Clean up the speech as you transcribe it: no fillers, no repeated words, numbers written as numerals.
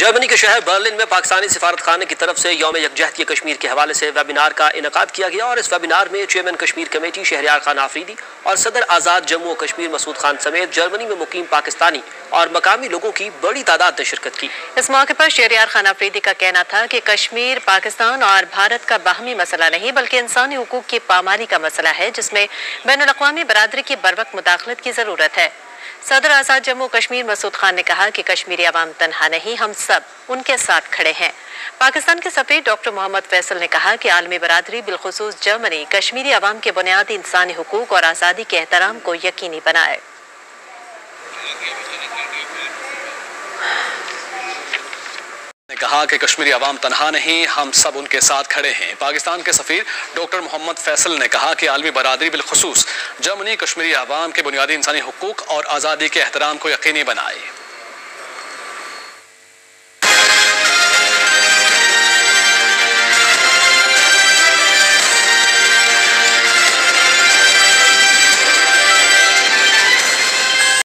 جرمنی کے شہر برلن میں پاکستانی سفارت خانے کی طرف سے یوم یکجہتی کشمیر کے حوالے سے ویبینار کا انعقاد کیا گیا، اور اس ویبینار میں چیئرمین کشمیر کمیٹی شہریار خان آفریدی اور صدر آزاد جموں و کشمیر مسعود خان سمیت جرمنی میں مقیم پاکستانی اور مقامی لوگوں کی بڑی تعداد نے شرکت کی۔ اس موقع پر شہریار خان آفریدی کا کہنا تھا کہ کشمیر پاکستان اور بھارت کا باہمی مسئلہ نہیں بلکہ انسانی حقوق کی پامالی کا مسئلہ ہے، جس میں بین الاقوامی برادری کی بروقت مداخلت کی ضرورت ہے۔ صدر آزاد جموں کشمیر مسعود خان نے کہا کہ کشمیری عوام تنہا نہیں، ہم سب ان کے ساتھ کھڑے ہیں۔ پاکستان کے سفیر ڈاکٹر محمد فیصل نے کہا کہ عالمی برادری بالخصوص جرمنی کشمیری عوام کے بنیادی انسانی حقوق اور آزادی کے احترام کو یقینی بنائے۔ نے کہا کہ کشمیری عوام تنہا نہیں، ہم سب ان کے ساتھ کھڑے ہیں۔ پاکستان کے سفیر ڈاکٹر محمد فیصل نے کہا کہ عالمی برادری بالخصوص جرمنی کشمیری عوام کے بنیادی انسانی حقوق اور آزادی کے احترام کو یقینی بنائے۔